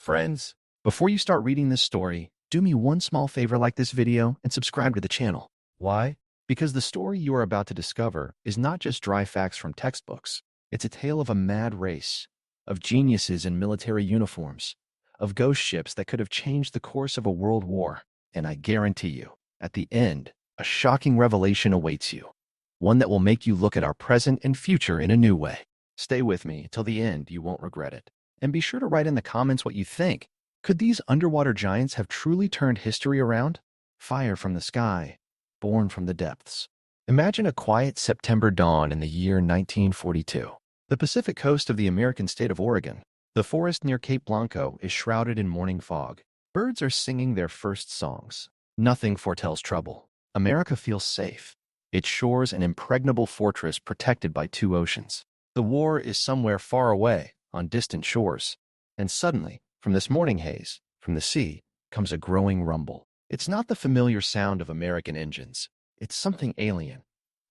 Friends, before you start reading this story, do me one small favor, like this video and subscribe to the channel. Why? Because the story you are about to discover is not just dry facts from textbooks. It's a tale of a mad race, of geniuses in military uniforms, of ghost ships that could have changed the course of a world war. And I guarantee you, at the end, a shocking revelation awaits you. One that will make you look at our present and future in a new way. Stay with me till the end, you won't regret it. And be sure to write in the comments what you think. Could these underwater giants have truly turned history around? Fire from the sky, born from the depths. Imagine a quiet September dawn in the year 1942. The Pacific coast of the American state of Oregon. The forest near Cape Blanco is shrouded in morning fog. Birds are singing their first songs. Nothing foretells trouble. America feels safe. Its shores an impregnable fortress protected by two oceans. The war is somewhere far away, on distant shores. And suddenly, from this morning haze, from the sea, comes a growing rumble. It's not the familiar sound of American engines. It's something alien,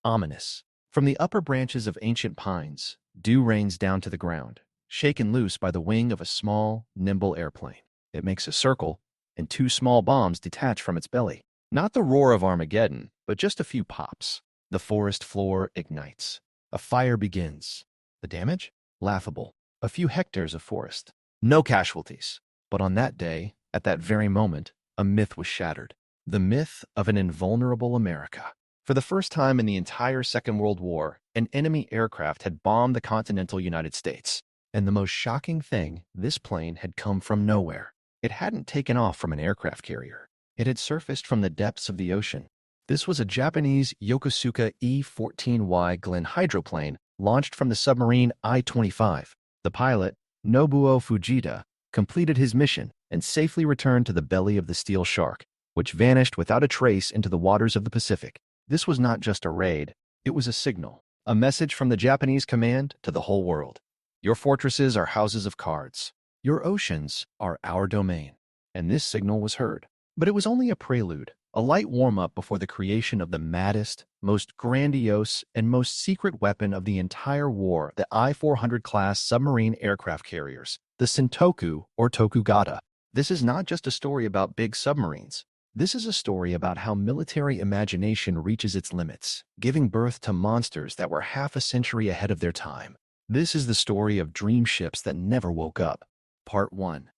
ominous. From the upper branches of ancient pines, dew rains down to the ground, shaken loose by the wing of a small, nimble airplane. It makes a circle, and two small bombs detach from its belly. Not the roar of Armageddon, but just a few pops. The forest floor ignites. A fire begins. The damage? Laughable. A few hectares of forest. No casualties. But on that day, at that very moment, a myth was shattered. The myth of an invulnerable America. For the first time in the entire Second World War, an enemy aircraft had bombed the continental United States. And the most shocking thing, this plane had come from nowhere. It hadn't taken off from an aircraft carrier. It had surfaced from the depths of the ocean. This was a Japanese Yokosuka E-14Y Glen hydroplane launched from the submarine I-25. The pilot, Nobuo Fujita, completed his mission and safely returned to the belly of the steel shark, which vanished without a trace into the waters of the Pacific. This was not just a raid, it was a signal, a message from the Japanese command to the whole world. Your fortresses are houses of cards. Your oceans are our domain. And this signal was heard. But it was only a prelude, a light warm-up before the creation of the maddest, most grandiose, and most secret weapon of the entire war, the I-400 class submarine aircraft carriers, the Sentoku or Tokugata. This is not just a story about big submarines. This is a story about how military imagination reaches its limits, giving birth to monsters that were half a century ahead of their time. This is the story of dream ships that never woke up. Part 1.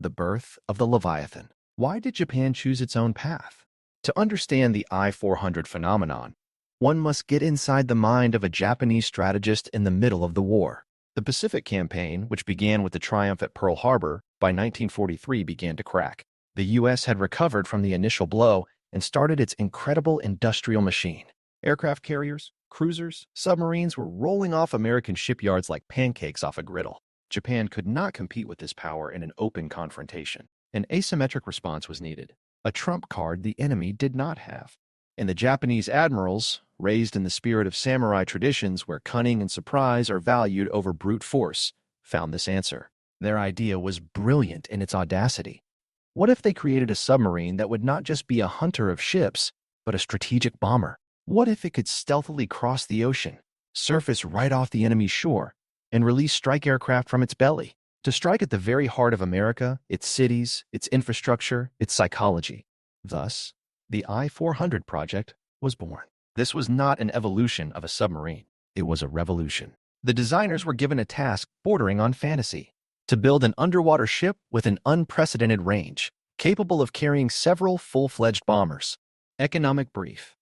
The birth of the Leviathan. Why did Japan choose its own path? To understand the I-400 phenomenon, one must get inside the mind of a Japanese strategist in the middle of the war. The Pacific Campaign, which began with the triumph at Pearl Harbor, by 1943 began to crack. The U.S. had recovered from the initial blow and started its incredible industrial machine. Aircraft carriers, cruisers, submarines were rolling off American shipyards like pancakes off a griddle. Japan could not compete with this power in an open confrontation. An asymmetric response was needed, a trump card the enemy did not have. And the Japanese admirals, raised in the spirit of samurai traditions where cunning and surprise are valued over brute force, found this answer. Their idea was brilliant in its audacity. What if they created a submarine that would not just be a hunter of ships, but a strategic bomber? What if it could stealthily cross the ocean, surface right off the enemy's shore, and release strike aircraft from its belly? To strike at the very heart of America, its cities, its infrastructure, its psychology. Thus, the I-400 project was born. This was not an evolution of a submarine. It was a revolution. The designers were given a task bordering on fantasy: to build an underwater ship with an unprecedented range, capable of carrying several full-fledged bombers. Economic brief.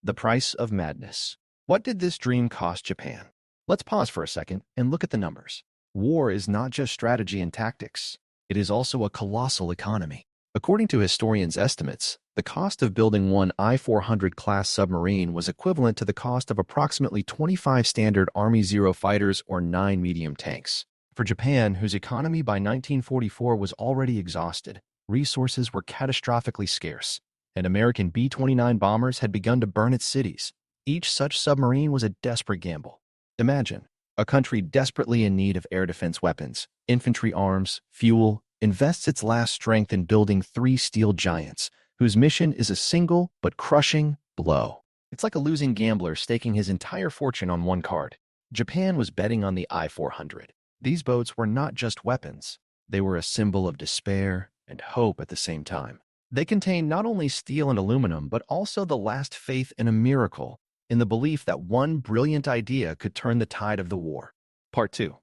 The price of madness. What did this dream cost Japan? Let's pause for a second and look at the numbers. War is not just strategy and tactics. It is also a colossal economy. According to historians' estimates, the cost of building one I-400 class submarine was equivalent to the cost of approximately 25 standard Army Zero fighters or 9 medium tanks. For Japan, whose economy by 1944 was already exhausted, resources were catastrophically scarce, and American B-29 bombers had begun to burn its cities. Each such submarine was a desperate gamble. Imagine a country desperately in need of air defense weapons, infantry arms, fuel, invests its last strength in building 3 steel giants, whose mission is a single but crushing blow. It's like a losing gambler staking his entire fortune on one card. Japan was betting on the I-400. These boats were not just weapons. They were a symbol of despair and hope at the same time. They contained not only steel and aluminum, but also the last faith in a miracle, in the belief that one brilliant idea could turn the tide of the war. Part 2.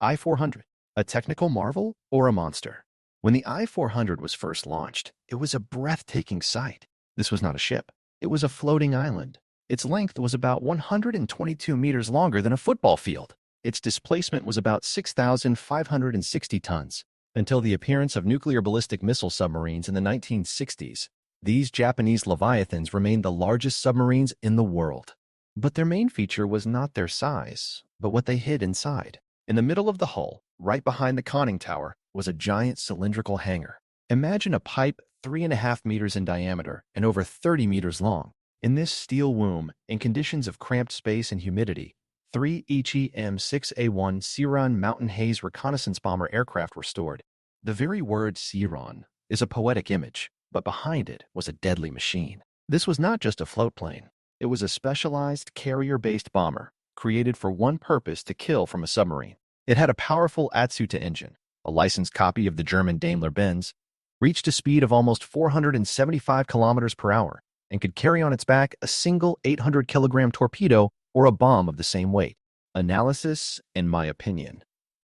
I-400, a technical marvel or a monster? When the I-400 was first launched, it was a breathtaking sight. This was not a ship. It was a floating island. Its length was about 122 meters longer than a football field. Its displacement was about 6,560 tons. Until the appearance of nuclear ballistic missile submarines in the 1960s, these Japanese Leviathans remained the largest submarines in the world. But their main feature was not their size, but what they hid inside. In the middle of the hull, right behind the conning tower, was a giant cylindrical hangar. Imagine a pipe 3.5 meters in diameter and over 30 meters long. In this steel womb, in conditions of cramped space and humidity, 3 Ichi M6A1 Siron Mountain Haze reconnaissance bomber aircraft were stored. The very word Siron is a poetic image, but behind it was a deadly machine. This was not just a float plane. It was a specialized carrier-based bomber created for one purpose: to kill from a submarine. It had a powerful Atsuta engine, a licensed copy of the German Daimler-Benz, reached a speed of almost 475 kilometers per hour, and could carry on its back a single 800-kilogram torpedo or a bomb of the same weight. Analysis, in my opinion.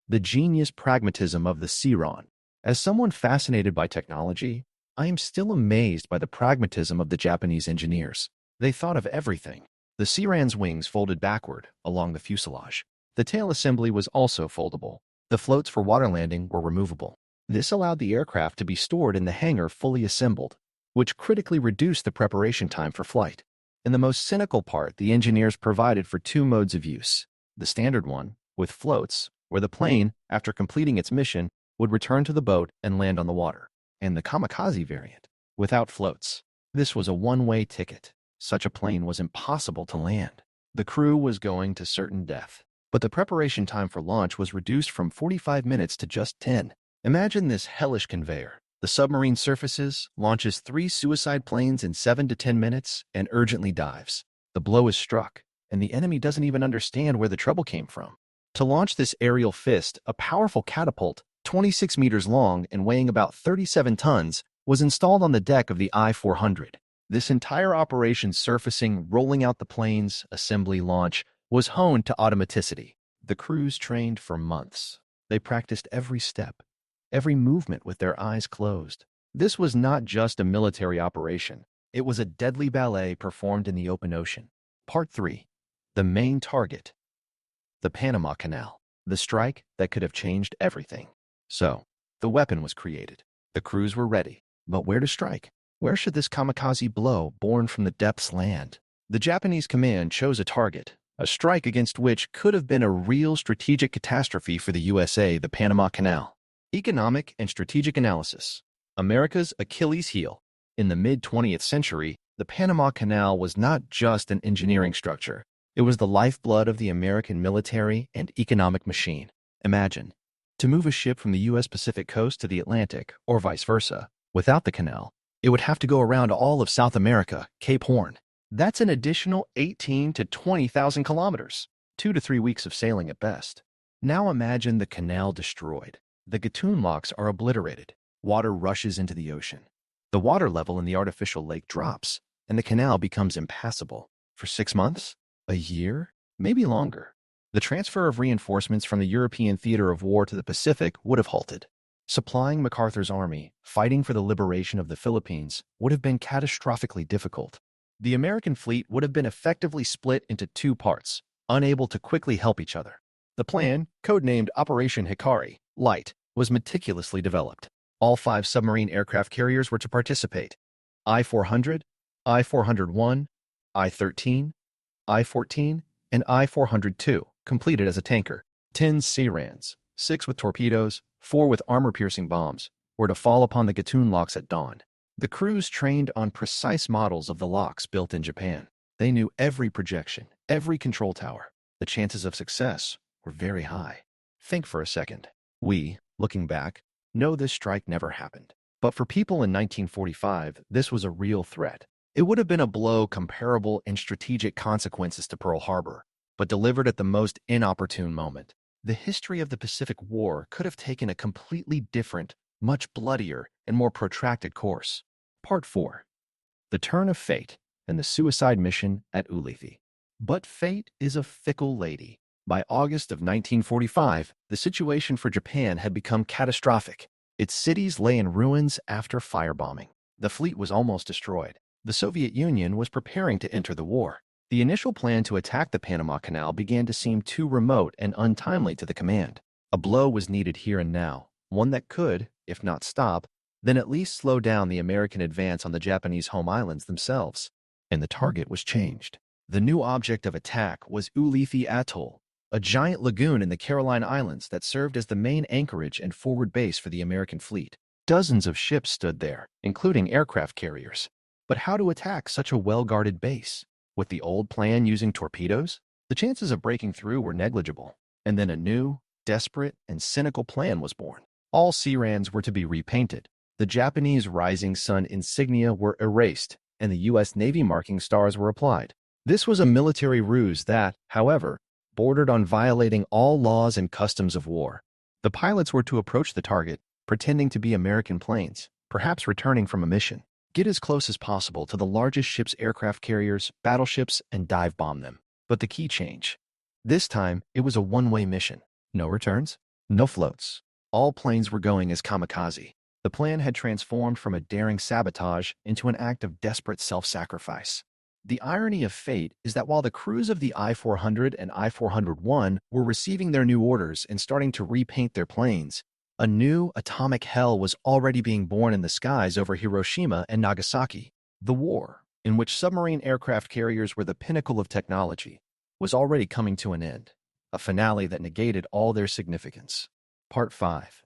The genius pragmatism of the Siron. As someone fascinated by technology, I am still amazed by the pragmatism of the Japanese engineers. They thought of everything. The Siran's wings folded backward along the fuselage. The tail assembly was also foldable. The floats for water landing were removable. This allowed the aircraft to be stored in the hangar fully assembled, which critically reduced the preparation time for flight. In the most cynical part, the engineers provided for two modes of use. The standard one, with floats, where the plane, after completing its mission, would return to the boat and land on the water. And the kamikaze variant, without floats. This was a one-way ticket. Such a plane was impossible to land. The crew was going to certain death. But the preparation time for launch was reduced from 45 minutes to just 10. Imagine this hellish conveyor. The submarine surfaces, launches 3 suicide planes in 7 to 10 minutes, and urgently dives. The blow is struck, and the enemy doesn't even understand where the trouble came from. To launch this aerial fist, a powerful catapult, 26 meters long and weighing about 37 tons, was installed on the deck of the I-400. This entire operation, surfacing, rolling out the planes, assembly, launch, was honed to automaticity. The crews trained for months. They practiced every step, every movement with their eyes closed. This was not just a military operation. It was a deadly ballet performed in the open ocean. Part 3. The main target. The Panama Canal. The strike that could have changed everything. So, the weapon was created. The crews were ready. But where to strike? Where should this kamikaze blow, born from the depths, land? The Japanese command chose a target, a strike against which could have been a real strategic catastrophe for the USA: the Panama Canal. Economic and strategic analysis. America's Achilles heel. In the mid-20th century, the Panama Canal was not just an engineering structure. It was the lifeblood of the American military and economic machine. Imagine, to move a ship from the U.S. Pacific coast to the Atlantic, or vice versa, without the canal, it would have to go around all of South America, Cape Horn. That's an additional 18 to 20,000 kilometers, 2 to 3 weeks of sailing at best. Now imagine the canal destroyed. The Gatun locks are obliterated. Water rushes into the ocean. The water level in the artificial lake drops, and the canal becomes impassable. For 6 months? A year? Maybe longer. The transfer of reinforcements from the European theater of war to the Pacific would have halted. Supplying MacArthur's army, fighting for the liberation of the Philippines, would have been catastrophically difficult. The American fleet would have been effectively split into 2 parts, unable to quickly help each other. The plan, codenamed Operation Hikari Light, was meticulously developed. All 5 submarine aircraft carriers were to participate. I-400, I-401, I-13, I-14, and I-402, completed as a tanker. 10 Sirans, 6 with torpedoes, 4 with armor-piercing bombs, were to fall upon the Gatun locks at dawn. The crews trained on precise models of the locks built in Japan. They knew every projection, every control tower. The chances of success were very high. Think for a second. We, looking back, know this strike never happened. But for people in 1945, this was a real threat. It would have been a blow comparable in strategic consequences to Pearl Harbor, but delivered at the most inopportune moment. the history of the Pacific War could have taken a completely different, much bloodier, and more protracted course. Part 4. The Turn of Fate and the Suicide Mission at Ulithi. But fate is a fickle lady. By August of 1945, the situation for Japan had become catastrophic. Its cities lay in ruins after firebombing. The fleet was almost destroyed. The Soviet Union was preparing to enter the war. The initial plan to attack the Panama Canal began to seem too remote and untimely to the command. A blow was needed here and now, one that could, if not stop, then at least slow down the American advance on the Japanese home islands themselves. And the target was changed. The new object of attack was Ulithi Atoll, a giant lagoon in the Caroline Islands that served as the main anchorage and forward base for the American fleet. Dozens of ships stood there, including aircraft carriers. But how to attack such a well-guarded base? With the old plan using torpedoes, the chances of breaking through were negligible. And then a new, desperate, and cynical plan was born. All Searans were to be repainted. The Japanese Rising Sun insignia were erased, and the U.S. Navy marking stars were applied. This was a military ruse that, however, bordered on violating all laws and customs of war. The pilots were to approach the target, pretending to be American planes, perhaps returning from a mission. Get as close as possible to the largest ship's aircraft carriers, battleships, and dive bomb them. But the key change. This time, it was a one-way mission. No returns, no floats. All planes were going as kamikaze. The plan had transformed from a daring sabotage into an act of desperate self-sacrifice. The irony of fate is that while the crews of the I-400 and I-401 were receiving their new orders and starting to repaint their planes, a new atomic hell was already being born in the skies over Hiroshima and Nagasaki. The war, in which submarine aircraft carriers were the pinnacle of technology, was already coming to an end, a finale that negated all their significance. Part 5.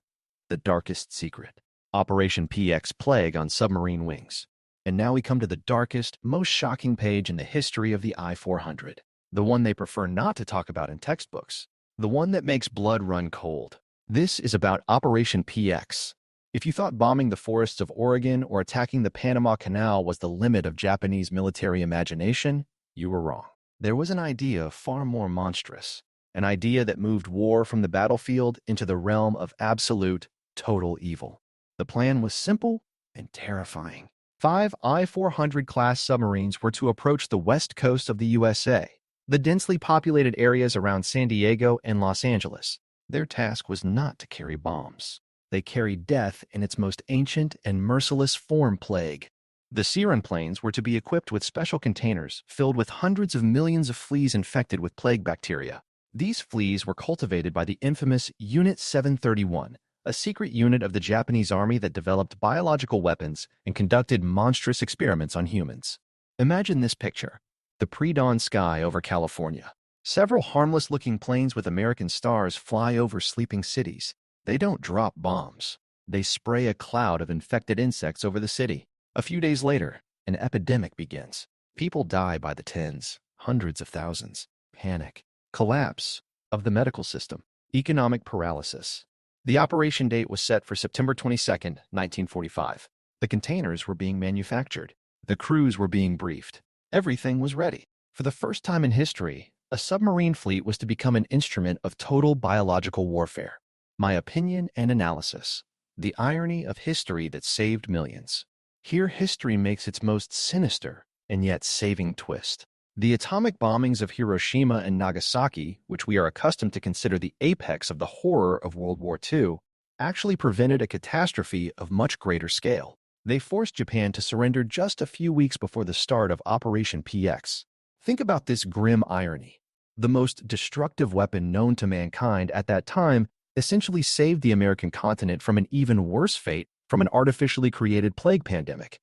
The Darkest Secret. Operation PX Plague on Submarine Wings. And now we come to the darkest, most shocking page in the history of the I-400. The one they prefer not to talk about in textbooks. The one that makes blood run cold. This is about Operation PX. If you thought bombing the forests of Oregon or attacking the Panama Canal was the limit of Japanese military imagination, you were wrong. There was an idea far more monstrous, an idea that moved war from the battlefield into the realm of absolute, total evil. The plan was simple and terrifying. 5 I-400 class submarines were to approach the west coast of the USA, the densely populated areas around San Diego and Los Angeles. Their task was not to carry bombs. They carried death in its most ancient and merciless form, plague. The Searan planes were to be equipped with special containers filled with hundreds of millions of fleas infected with plague bacteria. These fleas were cultivated by the infamous Unit 731, a secret unit of the Japanese Army that developed biological weapons and conducted monstrous experiments on humans. Imagine this picture: the pre-dawn sky over California. Several harmless-looking planes with American stars fly over sleeping cities. They don't drop bombs. They spray a cloud of infected insects over the city. A few days later, an epidemic begins. People die by the tens, hundreds of thousands. Panic, collapse of the medical system, economic paralysis. The operation date was set for September 22, 1945. The containers were being manufactured. The crews were being briefed. Everything was ready. For the first time in history, a submarine fleet was to become an instrument of total biological warfare. My opinion and analysis. The irony of history that saved millions. Here history makes its most sinister and yet saving twist. The atomic bombings of Hiroshima and Nagasaki, which we are accustomed to consider the apex of the horror of World War II, actually prevented a catastrophe of much greater scale. They forced Japan to surrender just a few weeks before the start of Operation PX. Think about this grim irony. The most destructive weapon known to mankind at that time essentially saved the American continent from an even worse fate from an artificially created plague pandemic,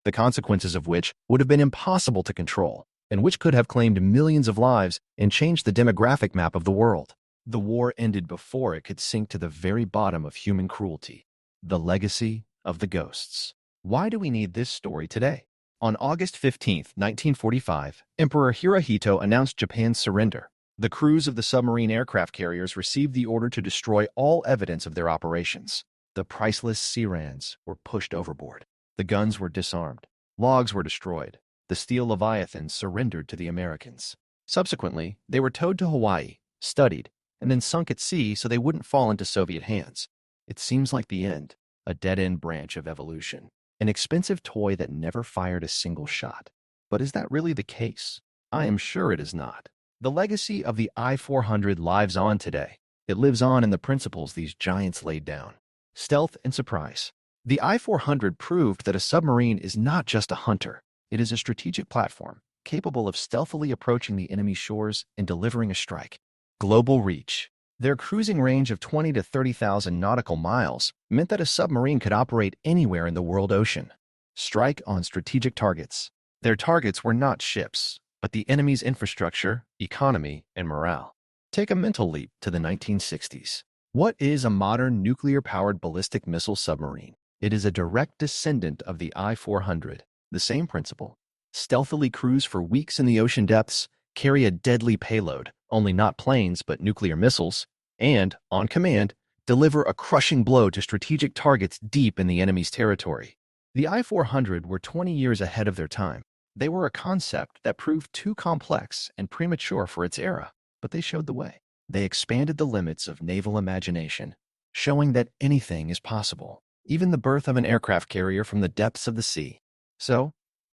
the consequences of which would have been impossible to control, and which could have claimed millions of lives and changed the demographic map of the world. The war ended before it could sink to the very bottom of human cruelty. The legacy of the ghosts. Why do we need this story today? On August 15, 1945, Emperor Hirohito announced Japan's surrender. The crews of the submarine aircraft carriers received the order to destroy all evidence of their operations. The priceless Searans were pushed overboard. The guns were disarmed. Logs were destroyed. The steel Leviathans surrendered to the Americans. Subsequently, they were towed to Hawaii, studied, and then sunk at sea so they wouldn't fall into Soviet hands. It seems like the end, a dead-end branch of evolution, an expensive toy that never fired a single shot. But is that really the case? I am sure it is not. The legacy of the I-400 lives on today. It lives on in the principles these giants laid down. Stealth and surprise. The I-400 proved that a submarine is not just a hunter. It is a strategic platform, capable of stealthily approaching the enemy's shores and delivering a strike. Global reach. Their cruising range of 20 to 30,000 nautical miles meant that a submarine could operate anywhere in the world ocean. Strike on strategic targets. Their targets were not ships, but the enemy's infrastructure, economy, and morale. Take a mental leap to the 1960s. What is a modern nuclear-powered ballistic missile submarine? It is a direct descendant of the I-400. The same principle. Stealthily cruise for weeks in the ocean depths, carry a deadly payload, only not planes but nuclear missiles, and, on command, deliver a crushing blow to strategic targets deep in the enemy's territory. The I-400 were 20 years ahead of their time. They were a concept that proved too complex and premature for its era, but they showed the way. They expanded the limits of naval imagination, showing that anything is possible, even the birth of an aircraft carrier from the depths of the sea. So,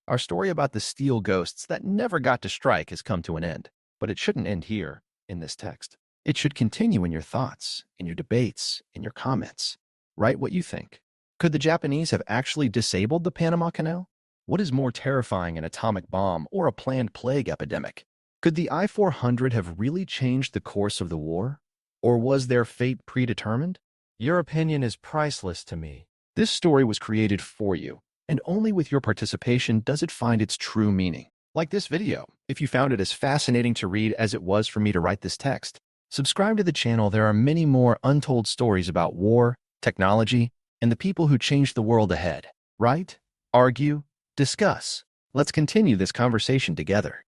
our story about the steel ghosts that never got to strike has come to an end, but it shouldn't end here, in this text. It should continue in your thoughts, in your debates, in your comments. Write what you think. Could the Japanese have actually disabled the Panama Canal? What is more terrifying, an atomic bomb or a planned plague epidemic? Could the I-400 have really changed the course of the war? Or was their fate predetermined? Your opinion is priceless to me. This story was created for you, and only with your participation does it find its true meaning. Like this video, if you found it as fascinating to read as it was for me to write this text. Subscribe to the channel. There are many more untold stories about war, technology, and the people who changed the world ahead. Write, argue, discuss. Let's continue this conversation together.